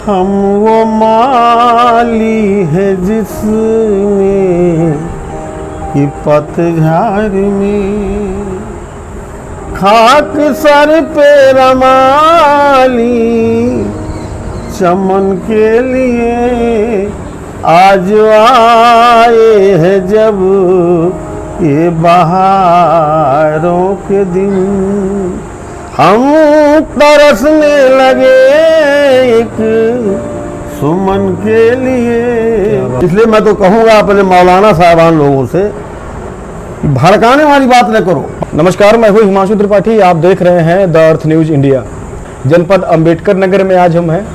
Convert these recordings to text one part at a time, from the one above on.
हम वो माली है जिसमें कि पतझड़ में खाक सर पे रमाली चमन के लिए आज आए हैं जब ये बहारों के दिन हम तरसने लगे एक सुमन के लिए। इसलिए मैं तो कहूँगा अपने मौलाना साहबान लोगों से भड़काने वाली बात न करो। नमस्कार, मैं हूँ हिमांशु त्रिपाठी। आप देख रहे हैं द अर्थ न्यूज इंडिया। जनपद अंबेडकर नगर में आज हम हैं।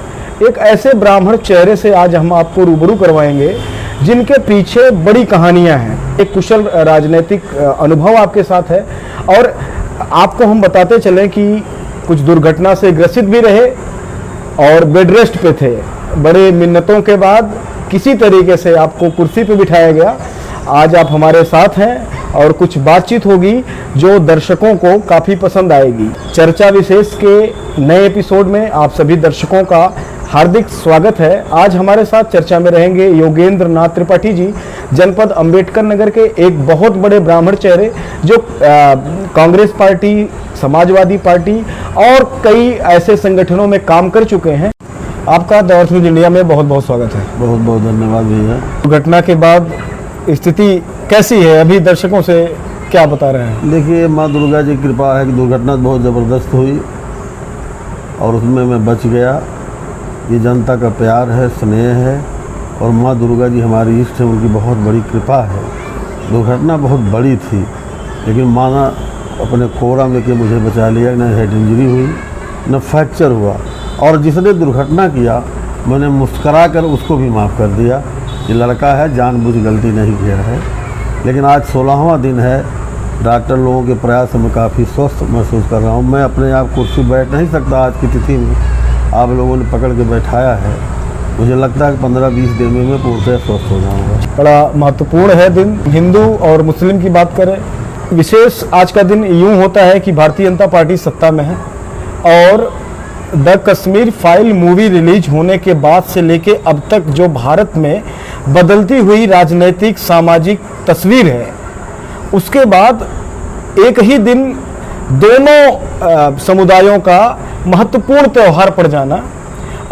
एक ऐसे ब्राह्मण चेहरे से आज हम आपको रूबरू करवाएंगे जिनके पीछे बड़ी कहानियां हैं। एक कुशल राजनीतिक अनुभव आपके साथ है और आपको हम बताते चलें कि कुछ दुर्घटना से ग्रसित भी रहे और बेड रेस्ट पे थे। बड़े मिन्नतों के बाद किसी तरीके से आपको कुर्सी पे बिठाया गया। आज आप हमारे साथ हैं और कुछ बातचीत होगी जो दर्शकों को काफ़ी पसंद आएगी। चर्चा विशेष के नए एपिसोड में आप सभी दर्शकों का हार्दिक स्वागत है। आज हमारे साथ चर्चा में रहेंगे योगेंद्र नाथ त्रिपाठी जी, जनपद अंबेडकर नगर के एक बहुत बड़े ब्राह्मण चेहरे जो कांग्रेस पार्टी, समाजवादी पार्टी और कई ऐसे संगठनों में काम कर चुके हैं। आपका द अर्थ न्यूज इंडिया में बहुत बहुत स्वागत है। बहुत बहुत धन्यवाद भैया। घटना के बाद स्थिति कैसी है, अभी दर्शकों से क्या बता रहे हैं? देखिए, माँ दुर्गा जी की कृपा है कि दुर्घटना बहुत ज़बरदस्त हुई और उसमें मैं बच गया। ये जनता का प्यार है, स्नेह है और माँ दुर्गा जी हमारी इष्ट है, उनकी बहुत बड़ी कृपा है। दुर्घटना बहुत बड़ी थी लेकिन माँ ने अपने कोरा में के मुझे बचा लिया। न हेड इंजरी हुई न फ्रैक्चर हुआ और जिसने दुर्घटना किया मैंने मुस्करा कर उसको भी माफ़ कर दिया। ये लड़का है, जानबूझ गलती नहीं किया है। लेकिन आज 16वां दिन है। डॉक्टर लोगों के प्रयास से मैं काफ़ी स्वस्थ महसूस कर रहा हूँ। मैं अपने आप कुर्सी बैठ नहीं सकता। आज की तिथि में आप लोगों ने पकड़ के बैठाया है। मुझे लगता है कि 15-20 दिन में मैं पूर्णतः स्वस्थ हो जाऊँगा। बड़ा महत्वपूर्ण है दिन। हिंदू और मुस्लिम की बात करें, विशेष आज का दिन यूँ होता है कि भारतीय जनता पार्टी सत्ता में है और the Kashmir file movie release होने के बाद से लेके अब तक जो भारत में बदलती हुई राजनीतिक सामाजिक तस्वीर है, उसके बाद एक ही दिन दोनों समुदायों का महत्वपूर्ण त्यौहार पड़ जाना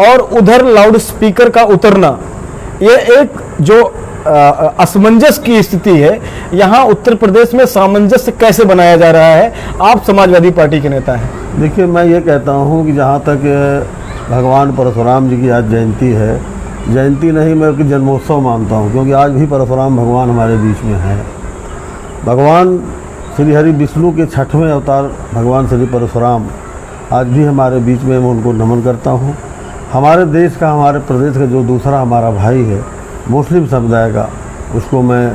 और उधर लाउड स्पीकर का उतरना, ये एक जो असमंजस की स्थिति है। यहाँ उत्तर प्रदेश में सामंजस्य कैसे बनाया जा रहा है? आप समाजवादी पार्टी के नेता हैं। देखिए, मैं ये कहता हूँ कि जहाँ तक भगवान परशुराम जी की आज जयंती है, जयंती नहीं मैं उनकी जन्मोत्सव मानता हूँ, क्योंकि आज भी परशुराम भगवान हमारे बीच में हैं। भगवान श्री हरि विष्णु के 6वें अवतार भगवान श्री परशुराम आज भी हमारे बीच में, मैं उनको नमन करता हूँ। हमारे देश का, हमारे प्रदेश का जो दूसरा हमारा भाई है मुस्लिम समुदाय का, उसको मैं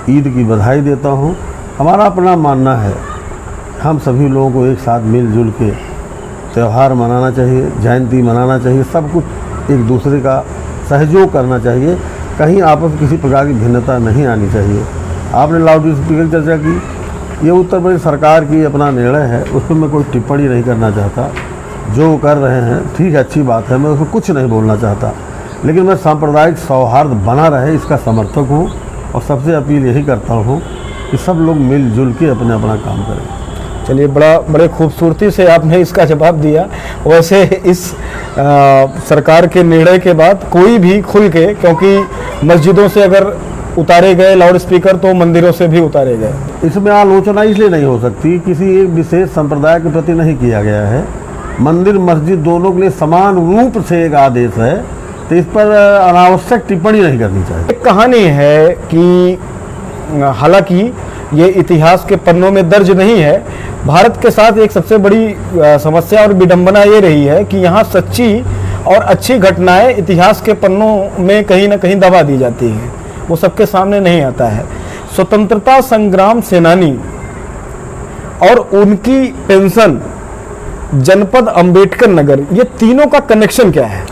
ईद की बधाई देता हूँ। हमारा अपना मानना है, हम सभी लोगों को एक साथ मिलजुल के त्यौहार मनाना चाहिए, जयंती मनाना चाहिए। सब कुछ एक दूसरे का सहयोग करना चाहिए। कहीं आपस में किसी प्रकार की भिन्नता नहीं आनी चाहिए। आपने लाउड स्पीकर की चर्चा की, ये उत्तर प्रदेश सरकार की अपना निर्णय है, उस पर मैं कोई टिप्पणी नहीं करना चाहता। जो कर रहे हैं ठीक है, अच्छी बात है, मैं उसको कुछ नहीं बोलना चाहता। लेकिन मैं सांप्रदायिक सौहार्द बना रहे इसका समर्थक हूँ और सबसे अपील यही करता हूँ कि सब लोग मिलजुल के अपना अपना काम करें। चलिए, बड़े खूबसूरती से आपने इसका जवाब दिया। वैसे इस सरकार के निर्णय के बाद कोई भी खुल के, क्योंकि मस्जिदों से अगर उतारे गए लाउड स्पीकर तो मंदिरों से भी उतारे गए। इसमें आलोचना इसलिए नहीं हो सकती, किसी एक विशेष संप्रदाय के प्रति नहीं किया गया है। मंदिर मस्जिद दोनों के लिए समान रूप से एक आदेश है, तो इस पर अनावश्यक टिप्पणी नहीं करनी चाहिए। एक कहानी है कि हालांकि ये इतिहास के पन्नों में दर्ज नहीं है, भारत के साथ एक सबसे बड़ी समस्या और विडंबना ये रही है कि यहाँ सच्ची और अच्छी घटनाएं इतिहास के पन्नों में कहीं ना कहीं दबा दी जाती हैं, वो सबके सामने नहीं आता है। स्वतंत्रता संग्राम सेनानी और उनकी पेंशन, जनपद अंबेडकर नगर, ये तीनों का कनेक्शन क्या है?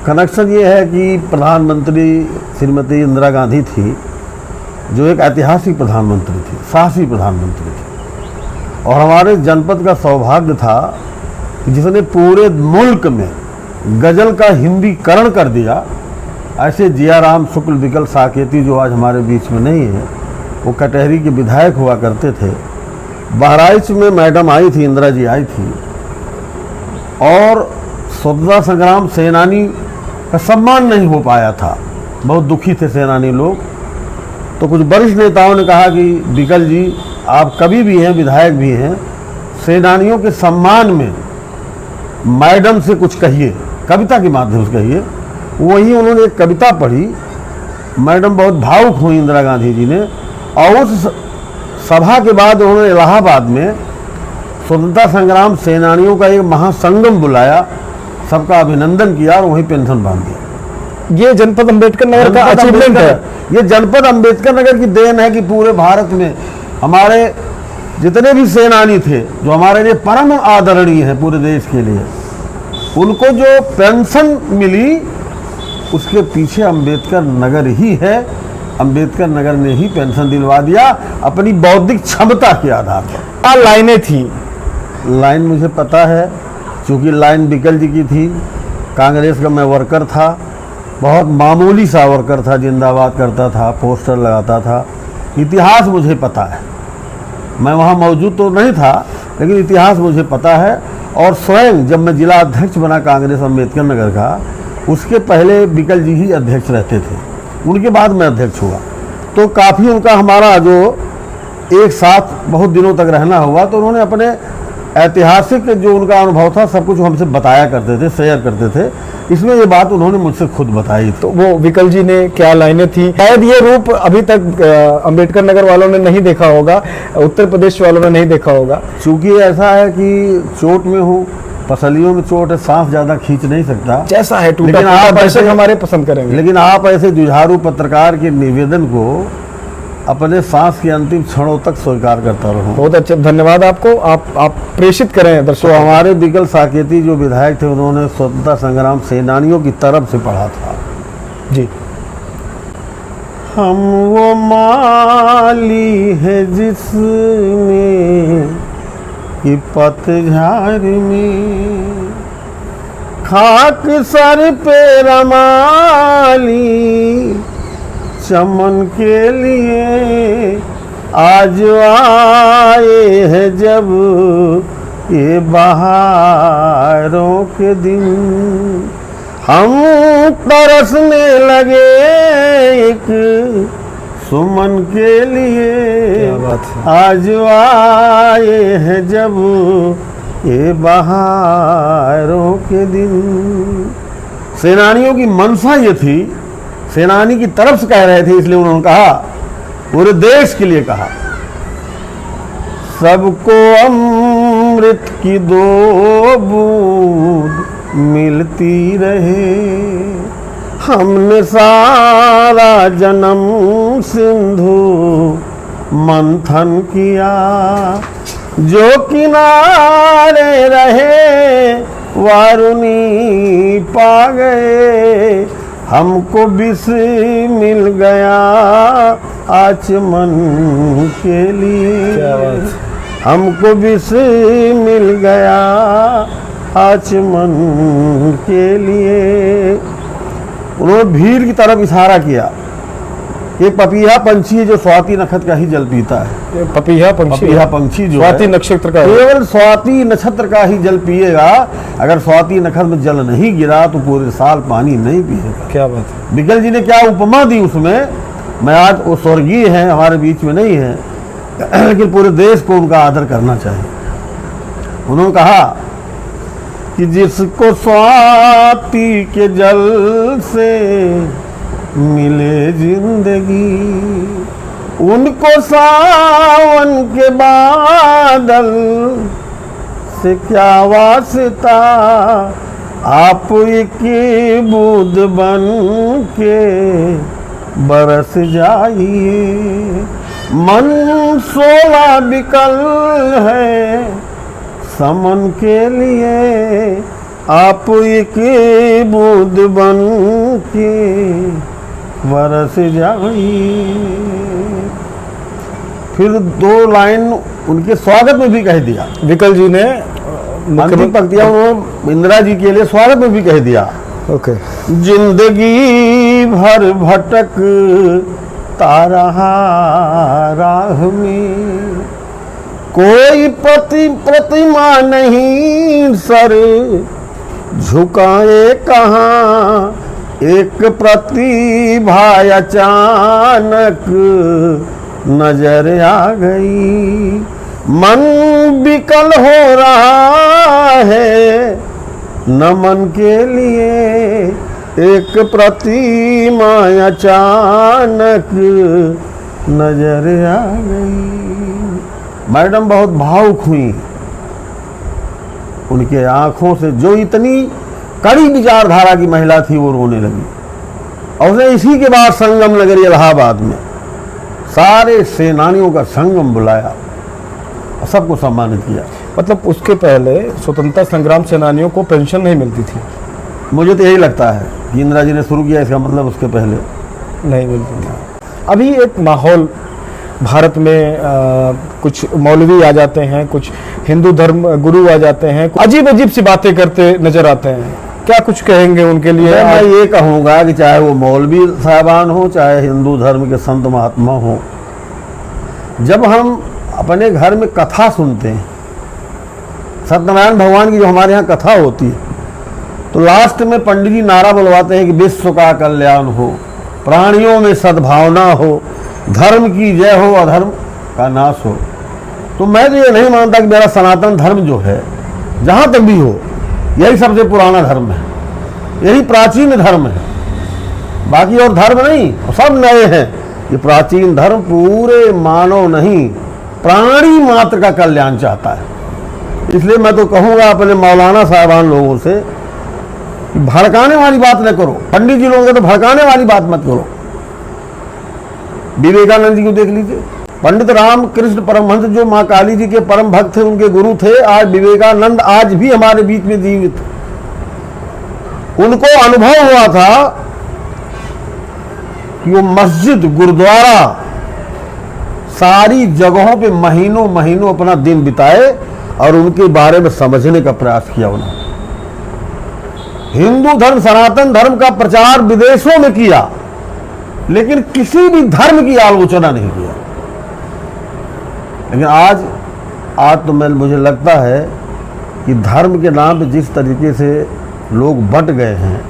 कनेक्शन ये है कि प्रधानमंत्री श्रीमती इंदिरा गांधी थी, जो एक ऐतिहासिक प्रधानमंत्री थी, साहसी प्रधानमंत्री थी। और हमारे जनपद का सौभाग्य था जिसने पूरे मुल्क में गजल का हिंदीकरण कर दिया। ऐसे जियाराम शुक्ल विकल साकेती जो आज हमारे बीच में नहीं है, वो कटहरी के विधायक हुआ करते थे। बहराइच में मैडम आई थी, इंदिरा जी आई थी, और स्वतंत्रता संग्राम सेनानी का सम्मान नहीं हो पाया था। बहुत दुखी थे सेनानी लोग। तो कुछ वरिष्ठ नेताओं ने कहा कि विकल जी, आप कवि भी हैं, विधायक भी हैं, सेनानियों के सम्मान में मैडम से कुछ कहिए, कविता के माध्यम से कहिए। वही उन्होंने एक कविता पढ़ी, मैडम बहुत भावुक हुई इंदिरा गांधी जी ने, और उस सभा के बाद उन्होंने इलाहाबाद में स्वतंत्रता संग्राम सेनानियों का एक महासंगम बुलाया, सबका अभिनंदन किया और वहीं पेंशन बांध दिया। ये जनपद अंबेडकर नगर का अचीवमेंट है। ये जनपद अंबेडकर नगर की देन है कि पूरे भारत में हमारे जितने भी सेनानी थे, जो हमारे लिए परम आदरणीय है पूरे देश के लिए, उनको जो पेंशन मिली उसके पीछे अंबेडकर नगर ही है। अंबेडकर नगर ने ही पेंशन दिलवा दिया अपनी बौद्धिक क्षमता के आधार पर। क्या लाइनें थी? लाइन मुझे पता है, क्योंकि लाइन विकल जी की थी। कांग्रेस का मैं वर्कर था, बहुत मामूली सा वर्कर था, जिंदाबाद करता था, पोस्टर लगाता था। इतिहास मुझे पता है, मैं वहाँ मौजूद तो नहीं था, लेकिन इतिहास मुझे पता है। और स्वयं जब मैं जिला अध्यक्ष बना कांग्रेस अंबेडकर नगर का, उसके पहले विकल जी ही अध्यक्ष रहते थे, उनके बाद मैं अध्यक्ष हुआ। तो काफ़ी उनका हमारा जो एक साथ बहुत दिनों तक रहना हुआ, तो उन्होंने अपने ऐतिहासिक जो उनका अनुभव था सब कुछ हमसे बताया करते थे, शेयर करते थे। इसमें ये बात उन्होंने मुझसे खुद बताई। तो वो विकल जी ने क्या लाइनें थी? शायद ये रूप अभी तक अंबेडकर नगर वालों ने नहीं देखा होगा, उत्तर प्रदेश वालों ने नहीं देखा होगा। चूँकि ऐसा है कि चोट में हूँ, पसलियों में चोट है, सांस ज़्यादा खींच नहीं सकता, जैसा है टूटा लेकिन आप दर्शक ऐसे हमारे पसंद करेंगे। लेकिन आप ऐसे जुझारू पत्रकार के निवेदन को अपने सांस के अंतिम क्षणों तक स्वीकार करता रहूं। बहुत अच्छे, धन्यवाद आपको। आप प्रेषित करें तो दर्शकों। हमारे विकल साकेती जो विधायक थे, उन्होंने स्वतंत्रता संग्राम सेनानियों की तरफ से पढ़ा था। जी। हम वो माली है जिसने कि पतझड़ में खाक सर पे रमाली, चमन के लिए आज आए हैं जब ये बहारों के दिन। हम तरसने लगे एक सुमन के लिए, क्या बात है। आज आए हैं जब ये बहारों के दिन। सेनानियों की मंशा ये थी, सेनानी की तरफ से कह रहे थे, इसलिए उन्होंने कहा, पूरे देश के लिए कहा, सबको अमृत की दो बूंद मिलती रहे। हमने सारा जन्म सिंधु मंथन किया, जो किनारे रहे वारुणी पा गए। हमको विष मिल गया आचमन के लिए। क्या बात है। हमको विष मिल गया आचमन के लिए। उन्होंने भीड़ की तरफ इशारा किया। एक पपीहा पंछी है जो स्वाति नक्षत्र का ही जल पीता है। पपीहा पंछी, पपीहा पंछी जो स्वाति है, नक्षत्र का, केवल स्वाति नक्षत्र का ही जल पिएगा। अगर स्वाति नक्षत्र में जल नहीं गिरा तो पूरे साल पानी नहीं पिएगा। क्या बात है। विकल जी ने क्या उपमा दी उसमें। मैं आज वो स्वर्गीय हैं, हमारे बीच में नहीं है, लेकिन पूरे देश को उनका आदर करना चाहिए। उन्होंने कहा कि जिसको स्वाति के जल से मिले जिंदगी, उनको सावन के बादल से क्या वास्ता। आप एक बूंद बन के बरस जाइए। मन सोला विकल है समन के लिए, आप एक बूंद बन के बरस जाइए। फिर दो लाइन उनके स्वागत में भी कह दिया। विकल जी ने अंतिम पंक्तियां उन्होंने इंदिरा जी के लिए स्वागत में भी कह दिया। ओके। जिंदगी भर भटक तारहा राह में, कोई प्रतिमा नहीं सर झुकाए कहाँ, एक प्रतिभा अचानक नजर आ गई, मन विकल हो रहा है नमन के लिए, एक प्रतिमा अचानक नजर आ गई। मैडम बहुत भावुक हुई, उनके आंखों से, जो इतनी कड़ी विचारधारा की महिला थी, वो रोने लगी। और उसने इसी के बाद संगम नगरी इलाहाबाद में सारे सेनानियों का संगम बुलाया और सबको सम्मानित किया। मतलब उसके पहले स्वतंत्रता संग्राम सेनानियों को पेंशन नहीं मिलती थी? मुझे तो यही लगता है कि इंदिरा जी ने शुरू किया, इसका मतलब उसके पहले नहीं मिलती थी। अभी एक माहौल भारत में कुछ मौलवी आ जाते हैं, कुछ हिंदू धर्म गुरु आ जाते हैं, अजीब अजीब सी बातें करते नजर आते हैं, क्या कुछ कहेंगे उनके लिए? मैं ये कहूँगा कि चाहे वो मौलवी साहबान हो, चाहे हिंदू धर्म के संत महात्मा हो, जब हम अपने घर में कथा सुनते हैं, सत्यनारायण भगवान की जो हमारे यहाँ कथा होती है, तो लास्ट में पंडित जी नारा बुलवाते हैं कि विश्व का कल्याण हो, प्राणियों में सद्भावना हो, धर्म की जय हो, अधर्म का नाश हो। तो मैं तो ये नहीं मानता कि मेरा सनातन धर्म जो है, जहाँ तक भी हो, यही सबसे पुराना धर्म है, यही प्राचीन धर्म है। बाकी और धर्म नहीं, सब नए हैं। ये प्राचीन धर्म पूरे मानव नहीं, प्राणी मात्र का कल्याण चाहता है। इसलिए मैं तो कहूँगा अपने मौलाना साहबान लोगों से, भड़काने वाली बात न करो। पंडित जी लोगों को तो भड़काने वाली बात मत करो। विवेकानंद जी को देख लीजिए, पंडित रामकृष्ण परमहंस जो माँ काली जी के परम भक्त थे, उनके गुरु थे, आज विवेकानंद आज भी हमारे बीच में जीवित। उनको अनुभव हुआ था कि वो मस्जिद, गुरुद्वारा, सारी जगहों पे महीनों महीनों अपना दिन बिताए और उनके बारे में समझने का प्रयास किया उन्होंने। हिंदू धर्म, सनातन धर्म का प्रचार विदेशों में किया, लेकिन किसी भी धर्म की आलोचना नहीं किया। लेकिन आज तो मुझे लगता है कि धर्म के नाम पे जिस तरीके से लोग बंट गए हैं,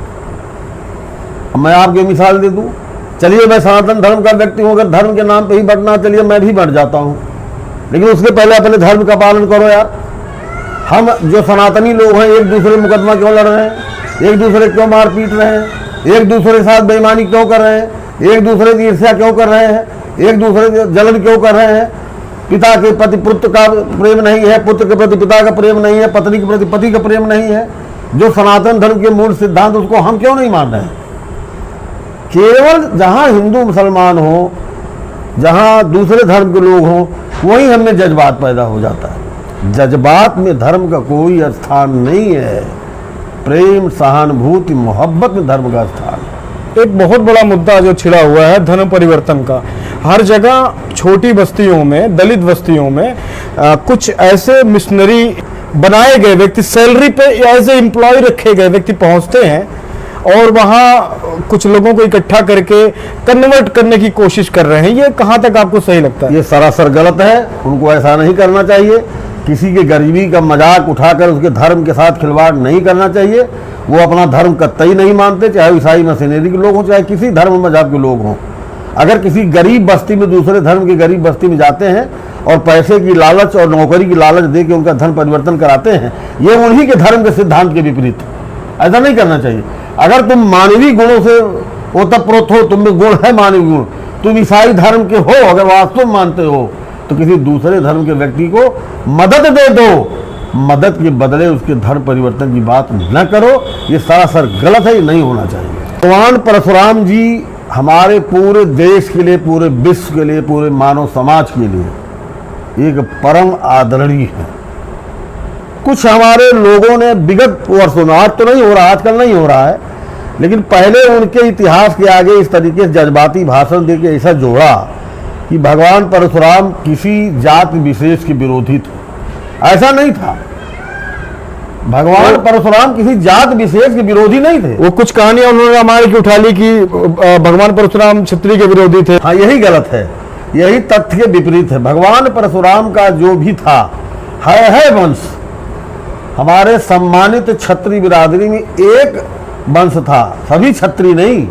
मैं आपको मिसाल दे दूं। चलिए मैं सनातन धर्म का व्यक्ति हूं, अगर धर्म के नाम पे ही बंटना, चलिए मैं भी बंट जाता हूं, लेकिन उसके पहले अपने धर्म का पालन करो यार। हम जो सनातनी लोग हैं, एक दूसरे मुकदमा क्यों लड़ रहे हैं, एक दूसरे क्यों मार पीट रहे हैं, एक दूसरे के साथ बेईमानी क्यों कर रहे हैं, एक दूसरे की ईर्ष्या क्यों कर रहे हैं, एक दूसरे की जलन क्यों कर रहे हैं? पिता के प्रति पुत्र का प्रेम नहीं है, पुत्र के प्रति पिता का प्रेम नहीं है, पत्नी के प्रति पति का प्रेम नहीं है। जो सनातन धर्म के मूल सिद्धांत, उसको हम क्यों नहीं मान रहे हैं? केवल जहाँ हिंदू मुसलमान हो, जहाँ दूसरे धर्म के लोग हों, वहीं हमें जज्बात पैदा हो जाता है। जज्बात में धर्म का कोई स्थान नहीं है। प्रेम, सहानुभूति, मोहब्बत में धर्म का स्थान है। एक बहुत बड़ा मुद्दा जो छिड़ा हुआ है धर्म परिवर्तन का। हर जगह छोटी बस्तियों में, दलित बस्तियों में कुछ ऐसे मिशनरी बनाए गए व्यक्ति, सैलरी पे एज ए एम्प्लॉय रखे गए व्यक्ति पहुंचते हैं और वहाँ कुछ लोगों को इकट्ठा करके कन्वर्ट करने की कोशिश कर रहे हैं। ये कहाँ तक आपको सही लगता है? ये सरासर गलत है। उनको ऐसा नहीं करना चाहिए। किसी के गरीबी का मजाक उठाकर उसके धर्म के साथ खिलवाड़ नहीं करना चाहिए। वो अपना धर्म कतई नहीं मानते, चाहे ईसाई मशीनरी के लोग हों, चाहे किसी धर्म मजहब के लोग हों। अगर किसी गरीब बस्ती में, दूसरे धर्म की गरीब बस्ती में जाते हैं और पैसे की लालच और नौकरी की लालच दे के उनका धर्म परिवर्तन कराते हैं, ये उन्हीं के धर्म के सिद्धांत के विपरीत। ऐसा नहीं करना चाहिए। अगर तुम मानवीय गुणों से ओतप्रोत हो, तुम में गुण है मानवीय गुण, तुम ईसाई धर्म के हो, अगर वास्तव मानते हो, तो किसी दूसरे धर्म के व्यक्ति को मदद दे दो। मदद के बदले उसके धर्म परिवर्तन की बात न करो। ये सरासर गलत है, ये नहीं होना चाहिए। भगवान परशुराम जी हमारे पूरे देश के लिए, पूरे विश्व के लिए, पूरे मानव समाज के लिए एक परम आदरणीय है। कुछ हमारे लोगों ने विगत वर्षों में, आज तो नहीं हो रहा, आजकल नहीं हो रहा है, लेकिन पहले उनके इतिहास के आगे इस तरीके से जज्बाती भाषण देके ऐसा जोड़ा कि भगवान परशुराम किसी जाति विशेष के विरोधी थे। ऐसा नहीं था। भगवान परशुराम किसी जात विशेष के विरोधी नहीं थे। वो कुछ कहानियां उन्होंने रामायण की उठा ली कि भगवान परशुराम क्षत्रिय के विरोधी थे। हाँ, यही गलत है, यही तथ्य के विपरीत है। भगवान परशुराम का जो भी था है वंश, हमारे सम्मानित क्षत्रिय बिरादरी में एक वंश था, सभी क्षत्रिय नहीं,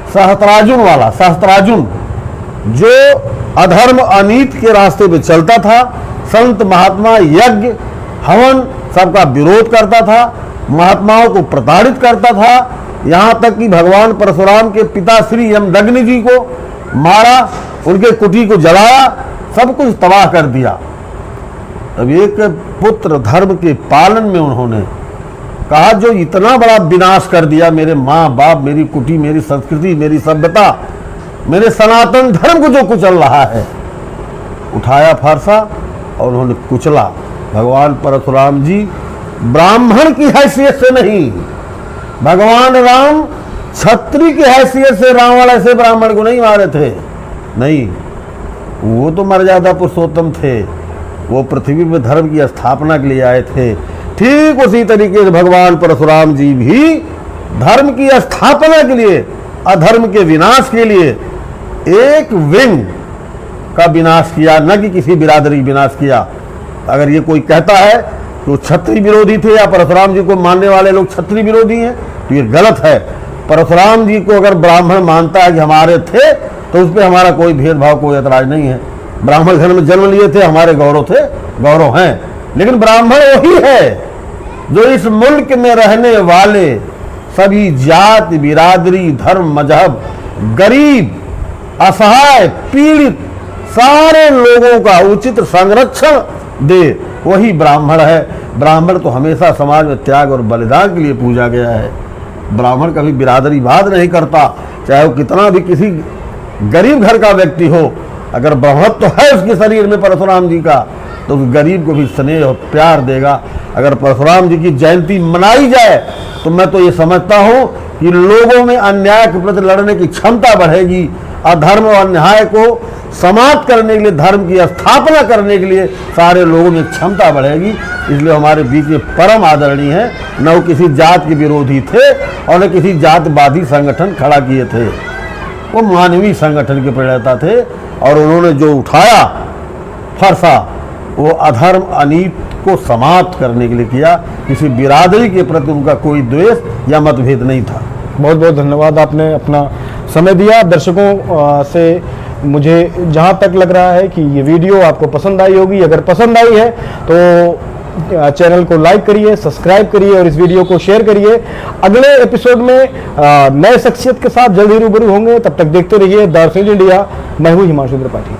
सहस्त्रार्जुन वाला, सहस्त्रार्जुन जो अधर्म अनीत के रास्ते पे चलता था, संत महात्मा यज्ञ हवन सबका विरोध करता था, महात्माओं को प्रताड़ित करता था, यहाँ तक कि भगवान परशुराम के पिता श्री यमदग्नि जी को मारा, उनके कुटी को जलाया, सब कुछ तबाह कर दिया। अब एक पुत्र धर्म के पालन में उन्होंने कहा जो इतना बड़ा विनाश कर दिया, मेरे माँ बाप, मेरी कुटी, मेरी संस्कृति, मेरी सभ्यता, मेरे सनातन धर्म को जो कुचल रहा है, उठाया फारसा और उन्होंने कुचला। भगवान परशुराम जी ब्राह्मण की हैसियत से नहीं, भगवान राम क्षत्रिय की हैसियत से रावण ऐसे ब्राह्मण को नहीं मारे थे, नहीं, वो तो मर्यादा पुरुषोत्तम थे, वो पृथ्वी पर धर्म की स्थापना के लिए आए थे। ठीक उसी तरीके से भगवान परशुराम जी भी धर्म की स्थापना के लिए, अधर्म के विनाश के लिए एक विंग का विनाश किया, न कि किसी बिरादरी विनाश किया। अगर ये कोई कहता है कि वो क्षत्रिय विरोधी थे या परशुराम जी को मानने वाले लोग क्षत्रिय विरोधी हैं, तो ये गलत है। परशुराम जी को अगर ब्राह्मण मानता है कि हमारे थे, तो उस पर हमारा कोई भेदभाव, कोई ऐतराज नहीं है। ब्राह्मण घर में जन्म लिए थे, हमारे गौरव थे, गौरव हैं, लेकिन ब्राह्मण वही है जो इस मुल्क में रहने वाले सभी जाति बिरादरी, धर्म, मजहब, गरीब, असहाय, पीड़ित सारे लोगों का उचित संरक्षण दे, वही ब्राह्मण है। ब्राह्मण तो हमेशा समाज में त्याग और बलिदान के लिए पूजा गया है। ब्राह्मण कभी बिरादरीवाद नहीं करता, चाहे वो कितना भी किसी गरीब घर का व्यक्ति हो, अगर ब्रह्मत्व तो है उसके शरीर में परशुराम जी का, तो उस गरीब को भी स्नेह और प्यार देगा। अगर परशुराम जी की जयंती मनाई जाए तो मैं तो ये समझता हूँ कि लोगों में अन्याय के प्रति लड़ने की क्षमता बढ़ेगी, अधर्म और अन्याय को समाप्त करने के लिए, धर्म की स्थापना करने के लिए सारे लोगों में क्षमता बढ़ेगी। इसलिए हमारे बीच में परम आदरणीय है, न वो किसी जात के विरोधी थे और न किसी जातवादी संगठन खड़ा किए थे, वो मानवीय संगठन के प्रणेता थे। और उन्होंने जो उठाया फरसा, वो अधर्म अनीत को समाप्त करने के लिए किया। किसी बिरादरी के प्रति उनका कोई द्वेष या मतभेद नहीं था। बहुत बहुत धन्यवाद, आपने अपना समय दिया। दर्शकों से मुझे जहां तक लग रहा है कि ये वीडियो आपको पसंद आई होगी। अगर पसंद आई है तो चैनल को लाइक करिए, सब्सक्राइब करिए और इस वीडियो को शेयर करिए। अगले एपिसोड में नए शख्सियत के साथ जल्द ही रूबरू होंगे। तब तक देखते रहिए द अर्थ न्यूज इंडिया। मैं हूं हिमांशु त्रिपाठी।